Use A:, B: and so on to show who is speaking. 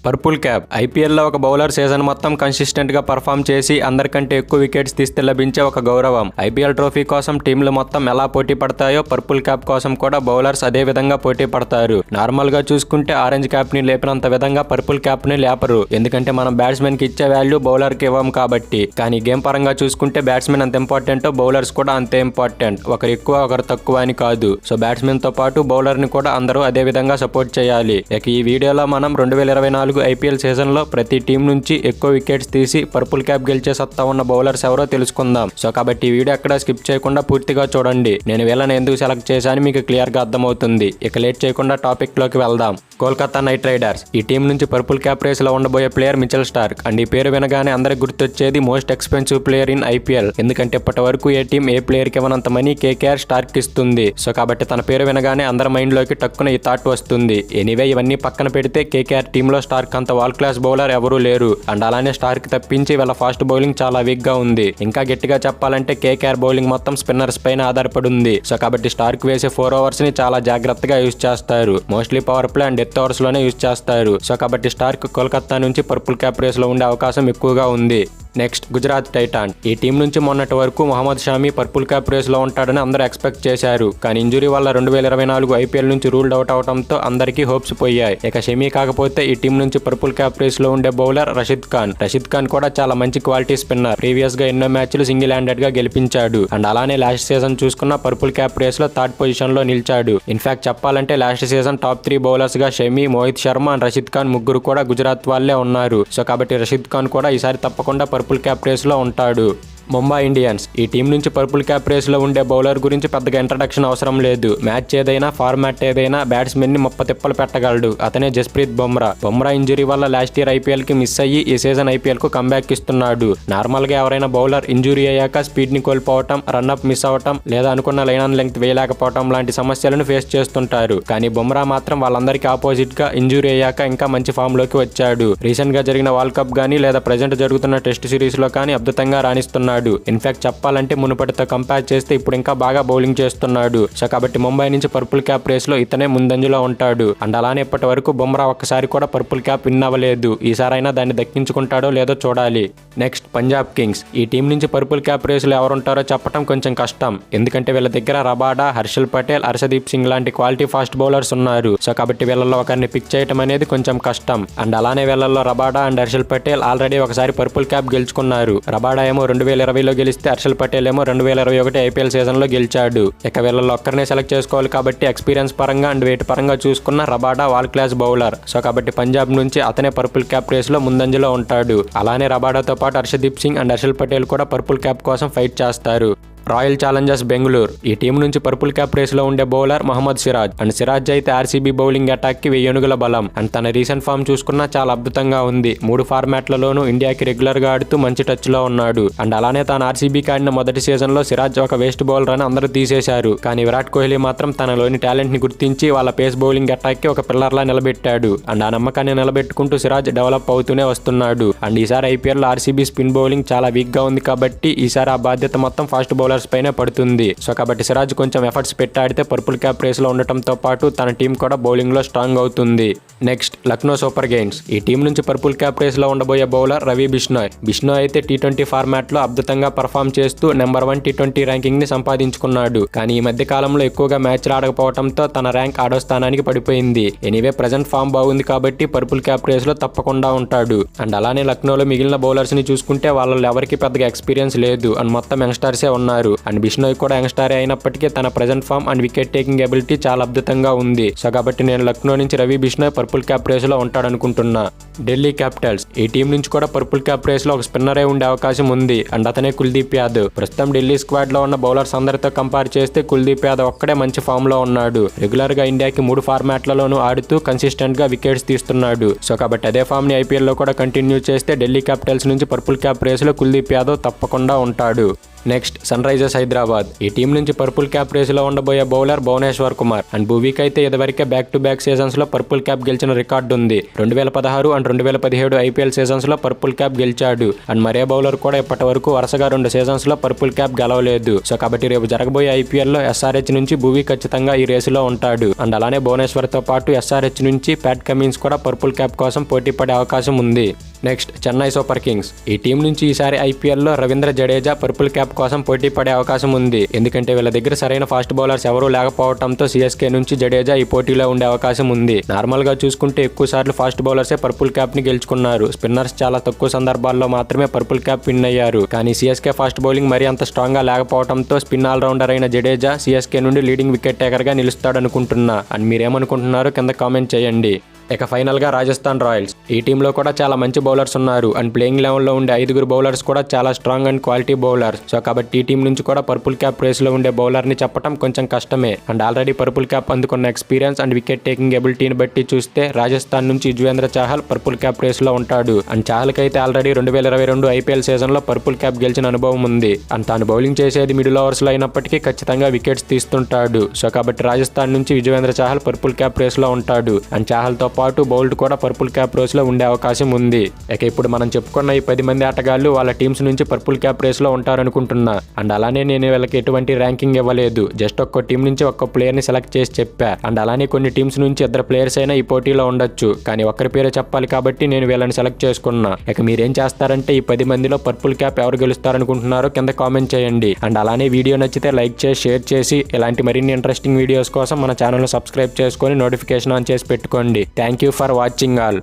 A: Purple cap ఐపీఎల్లో ఒక bowler season మొత్తం కన్సిస్టెంట్ గా పర్ఫామ్ చేసి అందరికంటే ఎక్కువ వికెట్స్ తీస్తే లభించే ఒక గౌరవం. ఐపీఎల్ ట్రోఫీ కోసం టీంలు మొత్తం ఎలా పోటీ పడతాయో పర్పుల్ క్యాప్ కోసం కూడా బౌలర్స్ అదే విధంగా పోటీ పడతారు. నార్మల్ గా చూసుకుంటే ఆరెంజ్ క్యాప్ ని లేపినంత విధంగా పర్పుల్ క్యాప్ ని లేపరు, ఎందుకంటే మనం బ్యాట్స్మెన్ కి ఇచ్చే వాల్యూ బౌలర్ కి ఇవ్వం కాబట్టి. కానీ గేమ్ పరంగా చూసుకుంటే బ్యాట్స్మెన్ అంత ఇంపార్టెంట్, బౌలర్స్ కూడా అంతే ఇంపార్టెంట్. ఒకరు ఎక్కువ ఒకరు తక్కువ అని కాదు. సో బ్యాట్స్మెన్ తో పాటు బౌలర్ ని కూడా అందరూ అదే విధంగా సపోర్ట్ చేయాలి. ఇక ఈ వీడియోలో మనం 2024 ఐపీఎల్ సీజన్ లో ప్రతి టీం నుంచి ఎక్కువ వికెట్స్ తీసి పర్పుల్ క్యాప్ గెలిచే సత్తా ఉన్న బౌలర్స్ ఎవరో తెలుసుకుందాం. సో కాబట్టి ఈ వీడియో ఎక్కడ స్కిప్ చేయకుండా పూర్తిగా చూడండి. నేను వీళ్ళని ఎందుకు సెలెక్ట్ చేశాను మీకు క్లియర్ గా అర్థమవుతుంది. ఇక లేట్ చేయకుండా టాపిక్ లోకి వెళ్దాం. కోల్కతా నైట్ రైడర్స్ ఈ టీం నుంచి పర్పుల్ క్యాప్ రేస్ లో ఉండబోయే ప్లేయర్ మిచెల్ స్టార్క్. అండ్ ఈ పేరు వినగానే అందరికి గుర్తొచ్చేది most expensive player in IPL, ఎందుకంటే ఇప్పటి వరకు ఏ టీం ఏ ప్లేయర్ కి ఇవ్వనంత మనీ కేకేఆర్ స్టార్క్ ఇస్తుంది. సో కాబట్టి తన పేరు వినగానే అందరి మైండ్ లోకి టక్కున ఈ థాట్ వస్తుంది. ఎనీవే ఇవన్నీ పక్కన పెడితే కేకేఆర్ టీమ్ లో స్టార్క్ అంత వాల్ క్లాస్ బౌలర్ ఎవరూ లేరు. అండ్ అలానే స్టార్క్ తప్పించి వీళ్ళ ఫాస్ట్ బౌలింగ్ చాలా వీక్ గా ఉంది. ఇంకా గట్టిగా చెప్పాలంటే కేకేఆర్ బౌలింగ్ మొత్తం స్పిన్నర్స్ పైన ఆధారపడి ఉంది. సో కాబట్టి స్టార్క్ వేసే 4 overs ని చాలా జాగ్రత్తగా యూజ్ చేస్తారు. Mostly power play and death overs లోనే యూజ్ చేస్తారు. సో కాబట్టి స్టార్క్ కోల్కతా నుంచి పర్పుల్ క్యాప్ రేస్ లో ఉండే అవకాశం ఎక్కువగా ఉంది. నెక్స్ట్ గుజరాత్ టైటాన్ ఈ టీం నుంచి మొన్నటి వరకు Mohammed Shami purple cap race లో ఉంటాడని అందరూ ఎక్స్పెక్ట్ చేశారు. కానీ ఇంజురీ వల్ల 2024 ఐపీఎల్ నుంచి రూల్డ్ అవుట్ అవడంతో అందరికీ హోప్స్ పోయాయి. ఇక షమీ కాకపోతే ఈ టీం నుంచి పర్పుల్ క్యాప్ రేస్ లో ఉండే బౌలర్ రషీద్ ఖాన్ కూడా చాలా మంచి క్వాలిటీ స్పిన్నర్. ప్రీవియస్ గా ఎన్నో మ్యాచ్లు సింగిల్ హ్యాండెడ్ గా గెలిపించాడు. అండ్ అలానే లాస్ట్ సీజన్ చూసుకున్న పర్పుల్ క్యాప్ రేస్ లో థర్డ్ పొజిషన్ లో నిలిచాడు. ఇన్ఫాక్ట్ చెప్పాలంటే లాస్ట్ సీజన్ టాప్ 3 బౌలర్స్ గా షమీ, మోహిత్ శర్మ అండ్ రషీద్ ఖాన్ ముగ్గురు కూడా గుజరాత్ వాళ్ళే ఉన్నారు. సో కాబట్టి రషీద్ ఖాన్ కూడా ఈసారి తప్పకుండా పర్పుల్ క్యాప్ రేస్ లో ఉంటాడు. ముంబై ఇండియన్స్ ఈ టీం నుంచి పర్పుల్ క్యాప్ రేస్ లో ఉండే బౌలర్ గురించి పెద్దగా ఇంట్రడక్షన్ అవసరం లేదు. మ్యాచ్ ఏదైనా ఫార్మాట్ ఏదైనా బ్యాట్స్మెన్ ని ముప్ప తిప్పలు పెట్టగలడు. అతనే జస్ప్రీత్ బుమ్రా ఇంజురీ వల్ల లాస్ట్ ఇయర్ ఐపీఎల్ కి మిస్ అయ్యి ఈ సీజన్ ఐపీఎల్ కు కంబ్యాక్ ఇస్తున్నాడు. నార్మల్ గా ఎవరైనా బౌలర్ ఇంజురీ అయ్యాక స్పీడ్ ని కోల్పోవటం, రన్అప్ మిస్ అవటం లేదా అనుకున్న లైన్ ఆన్ లెంగ్త్ వేయలేకపోవటం లాంటి సమస్యలను ఫేస్ చేస్తుంటారు. కానీ బుమ్రా మాత్రం వాళ్ళందరికీ ఆపోజిట్ గా ఇంజురీ అయ్యాక ఇంకా మంచి ఫామ్ లోకి వచ్చాడు. రీసెంట్ గా జరిగిన వరల్డ్ కప్ గానీ లేదా ప్రెజెంట్ జరుగుతున్న టెస్ట్ సిరీస్ లో కానీ అద్భుతంగా రాణిస్తున్నాడు. ఇన్ఫాక్ట్ చెప్పాలంటే మునుపటితో కంపేర్ చేస్తే ఇప్పుడు ఇంకా బాగా బౌలింగ్ చేస్తున్నాడు. సో కాబట్టి ముంబై నుంచి పర్పుల్ క్యాప్ రేస్ లో ఇతనే ముందంజలో ఉంటాడు. అండ్ అలానే ఇప్పటి వరకు బుమ్రా ఒక్కసారి కూడా పర్పుల్ క్యాప్ విన్ అవ్వలేదు. ఈసారైనా దాన్ని దక్కించుకుంటాడో లేదో చూడాలి. నెక్స్ట్ పంజాబ్ కింగ్స్ ఈ టీం నుంచి పర్పుల్ క్యాప్ రేస్ లో ఎవరుంటారో చెప్పడం కొంచెం కష్టం, ఎందుకంటే వీళ్ళ దగ్గర రబాడా, హర్షల్ పటేల్, హర్షదీప్ సింగ్ లాంటి క్వాలిటీ ఫాస్ట్ బౌలర్స్ ఉన్నారు. సో కాబట్టి వీళ్ళలో ఒకరిని పిక్ చేయడం అనేది కొంచెం కష్టం. అండ్ అలానే వీళ్ళలో Rabada and Harshal Patel already ఒకసారి పర్పుల్ క్యాప్ గెలుచుకున్నారు. రబాడా ఏమో 2020లో గెలిస్తే హర్షల్ పటేల్ ఏమో 2021 ఐపీఎల్ సీజన్ లో గెలిచాడు. ఇక వీళ్ళలో ఒక్కరినే సెలెక్ట్ చేసుకోవాలి కాబట్టి ఎక్స్పీరియన్స్ పరంగా అండ్ వెయిట్ పరంగా చూసుకున్న Rabada wall class bowler. So కాబట్టి పంజాబ్ నుంచి అతనే పర్పుల్ క్యాప్ రేస్ లో ముందంజలో ఉంటాడు. అలానే రబాడాతో పాటు హర్షదీప్ సింగ్ అండ్ హర్షల్ పటేల్ కూడా పర్పుల్ క్యాప్ కోసం ఫైట్ చేస్తారు. రాయల్ ఛాలెంజర్స్ బెంగళూరు ఈ టీం నుంచి పర్పుల్ క్యాప్ రేస్ లో ఉండే బౌలర్ మహమ్మద్ సిరాజ్. అండ్ సిరాజ్ అయితే ఆర్సీబీ బౌలింగ్ అటాక్ కి 1000 ఏనుగుల బలం. అండ్ తన రీసెంట్ ఫామ్ చూసుకున్నా చాలా అద్భుతంగా ఉంది. 3 ఫార్మాట్లలోనూ ఇండియాకి రెగ్యులర్ గా ఆడుతూ మంచి టచ్ లో ఉన్నాడు. అండ్ అలానే తాను ఆర్సీబీకి ఆడిన మొదటి సీజన్ లో సిరాజ్ ఒక వేస్ట్ బౌలర్ అని అందరూ తీసేశారు. కానీ విరాట్ కోహ్లీ మాత్రం తనలోని టాలెంట్ ని గుర్తించి వాళ్ళ పేస్ బౌలింగ్ అటాక్ కి ఒక పిల్లర్ లా నిలబెట్టాడు. అండ్ ఆ నమ్మకాన్ని నిలబెట్టుకుంటూ సిరాజ్ డెవలప్ అవుతూనే వస్తున్నాడు. అండ్ ఈసారి ఐపీఎల్ లో ఆర్సీబీ స్పిన్ బౌలింగ్ చాలా వీక్ గా ఉంది కాబట్టి ఈసారి ఆ బాధ్యత మొత్తం ఫాస్ట్ బౌలర్స్ పైనే పడుతుంది. సో కాబట్టి సిరాజ్ కొంచెం ఎఫర్ట్స్ పెట్టి పర్పుల్ క్యాప్ రేస్ లో ఉండటంతో పాటు తన టీం కూడా బౌలింగ్ లో స్ట్రాంగ్ అవుతుంది. నెక్స్ట్ లక్నో సూపర్ జైంట్స్ ఈ టీం నుంచి పర్పుల్ క్యాప్ రేస్ లో ఉండబోయే బౌలర్ రవి బిష్నాయ్ అయితే T20 ఫార్మాట్ లో అద్భుతంగా పర్ఫామ్ చేస్తూ నెంబర్ 1 T20 ర్యాంకింగ్ ని సంపాదించుకున్నాడు. కానీ ఈ మధ్య కాలంలో ఎక్కువగా మ్యాచ్లు ఆడకపోవడంతో తన ర్యాంక్ 6వ స్థానానికి పడిపోయింది. ఎనీవే ప్రెజెంట్ ఫామ్ బాగుంది కాబట్టి పర్పుల్ క్యాప్ రేస్ లో తప్పకుండా ఉంటాడు. అండ్ అలానే లక్నోలో మిగిలిన బౌలర్స్ ని చూసుకుంటే వాళ్ళలో ఎవరికి పెద్దగా ఎక్స్పీరియన్స్ లేదు అండ్ మొత్తం యంగ్స్టర్సే ఉన్నారు. అండ్ బిష్నాయ్ కూడా యంగ్స్టార్ అయినప్పటికీ తన present form and wicket taking ability చాలా అద్భుతంగా ఉంది. సో కాబట్టి నేను లక్నో నుంచి Ravi Bishnoi purple cap race లో ఉంటాడనుకుంటున్నా. ఢిల్లీ క్యాపిటల్స్ ఈ టీం నుంచి కూడా పర్పుల్ క్యాప్ రేస్ లో ఒక స్పిన్నరే ఉండే అవకాశం ఉంది. అండ్ అతనే కుల్దీప్ యాదవ్. ప్రస్తుతం ఢిల్లీ స్క్వాడ్ లో ఉన్న బౌలర్స్ అందరితో కంపేర్ చేస్తే కుల్దీప్ యాదవ్ ఒక్కడే మంచి ఫామ్ లో ఉన్నాడు. రెగ్యులర్ గా ఇండియాకి 3 ఫార్మాట్లలోనూ ఆడుతూ కన్సిస్టెంట్ గా వికెట్స్ తీస్తున్నాడు. సో కాబట్టి అదే ఫామ్ ని ఐపీఎల్ లో కూడా కంటిన్యూ చేస్తే ఢిల్లీ క్యాపిటల్స్ నుంచి పర్పుల్ క్యాప్ రేస్ లో కుల్దీప్ యాదవ్ తప్పకుండా ఉంటాడు. Next Sunrisers Hyderabad. ఈ టీం నుంచి పర్పుల్ క్యాప్ రేసులో ఉండబోయే బౌలర్ భువనేశ్వర్ కుమార్. అండ్ భువీకి అయితే ఇదివరకే బ్యాక్ టు బ్యాక్ సీజన్స్ లో పర్పుల్ క్యాప్ గెలిచిన రికార్డు ఉంది. 2016 అండ్ 2017 ఐపీఎల్ సీజన్స్ లో పర్పుల్ క్యాప్ గెలిచాడు. అండ్ మరే బౌలర్ కూడా ఇప్పటి వరకు వరుసగా 2 సీజన్స్ లో పర్పుల్ క్యాప్ గెలవలేదు. సో కాబట్టి రేపు జరగబోయే ఐపీఎల్ లో ఎస్ఆర్హెచ్ నుంచి భువీ ఖచ్చితంగా ఈ రేసులో ఉంటాడు. అండ్ అలానే భువనేశ్వర్ తో పాటు ఎస్ఆర్హెచ్ నుంచి ప్యాట్ కమిన్స్ కూడా పర్పుల్ క్యాప్ కోసం పోటీ పడే అవకాశం ఉంది. Next Chennai super Kings. ఈ టీం నుంచి ఈసారి ఐపీఎల్లో రవీంద్ర జడేజా పర్పుల్ క్యాప్ కోసం పోటీ పడే అవకాశం ఉంది. ఎందుకంటే వీళ్ళ దగ్గర సరైన ఫాస్ట్ బౌలర్స్ ఎవరూ లేకపోవడంతో సిఎస్కే నుంచి జడేజా ఈ పోటీలో ఉండే అవకాశం ఉంది. నార్మల్ గా చూసుకుంటే ఎక్కువ సార్లు ఫాస్ట్ బౌలర్సే పర్పుల్ క్యాప్ ని గెలుచుకున్నారు. స్పిన్నర్స్ చాలా తక్కువ సందర్భాల్లో మాత్రమే పర్పుల్ క్యాప్ విన్ అయ్యారు. కానీ సిఎస్కే ఫాస్ట్ బౌలింగ్ మరీ అంత స్ట్రాంగ్ గా లేకపోవడంతో స్పిన్ ఆల్రౌండర్ అయిన జడేజా సిఎస్కే నుండి లీడింగ్ వికెట్ టేకర్ గా నిలుస్తాడనుకుంటున్నా. అండ్ మీరేమనుకుంటున్నారో కింద కామెంట్ చేయండి. ఇక ఫైనల్ గా రాజస్థాన్ రాయల్స్. ఈ టీంలో కూడా చాలా మంచి బౌలర్స్ ఉన్నారు. అండ్ ప్లేయింగ్ లెవెల్లో ఉండే 5 బౌలర్స్ కూడా చాలా strong and quality bowlers. So కాబట్టి ఈ టీం నుంచి కూడా పర్పుల్ క్యాప్ రేస్ లో ఉండే బౌలర్ ని చెప్పడం కొంచెం కష్టమే. అండ్ ఆల్రెడీ పర్పుల్ క్యాప్ అందుకున్న ఎక్స్పీరియన్స్ అండ్ వికెట్ టేకింగ్ ఎబిలిటీని బట్టి చూస్తే రాజస్థాన్ నుంచి Yuzvendra Chahal purple cap race లో ఉంటాడు. అండ్ చాహల్ కి అయితే ఆల్రెడీ 2022 ఐపీఎల్ సీజన్ లో పర్పుల్ క్యాప్ గెలిచిన అనుభవం ఉంది. అండ్ తాను బౌలింగ్ చేసేది మిడిల్ ఓవర్స్ లో అయినప్పటికీ ఖచ్చితంగా వికెట్స్ తీస్తుంటాడు. సో కాబట్టి రాజస్థాన్ నుంచి Yuzvendra Chahal purple cap race లో ఉంటాడు. అండ్ చాహల్ తో పాటు బౌల్డ్ కూడా పర్పుల్ క్యాప్ రేస్ లో ఉండే అవకాశం ఉంది. ఇక ఇప్పుడు మనం చెప్పుకున్న ఈ 10 మంది ఆటగాళ్లు వాళ్ళ టీమ్స్ నుంచి పర్పుల్ క్యాప్ రేస్ లో ఉంటారనుకుంటున్నా. అండ్ అలానే నేను వీళ్ళకి ఎటువంటి ర్యాంకింగ్ ఇవ్వలేదు. జస్ట్ ఒక్క టీం నుంచి ఒక్క ప్లేయర్ ని సెలెక్ట్ చేసి చెప్పా. అండ్ అలానే కొన్ని టీమ్స్ నుంచి 2 ప్లేయర్స్ అయినా ఈ పోటీలో ఉండొచ్చు. కానీ ఒక్కరి పేరే చెప్పాలి కాబట్టి నేను వీళ్ళని సెలెక్ట్ చేసుకున్నా. ఇక మీరేం చేస్తారంటే ఈ 10 మందిలో పర్పుల్ క్యాప్ ఎవరు గెలుస్తారనుకుంటున్నారో కింద కామెంట్ చేయండి. అండ్ అలానే వీడియో నచ్చితే లైక్ చేసి షేర్ చేసి ఇలాంటి మరిన్ని ఇంట్రెస్టింగ్ వీడియోస్ కోసం మన ఛానల్ సబ్స్క్రైబ్ చేసుకొని నోటిఫికేషన్ ఆన్ చేసి పెట్టుకోండి. Thank you for watching all.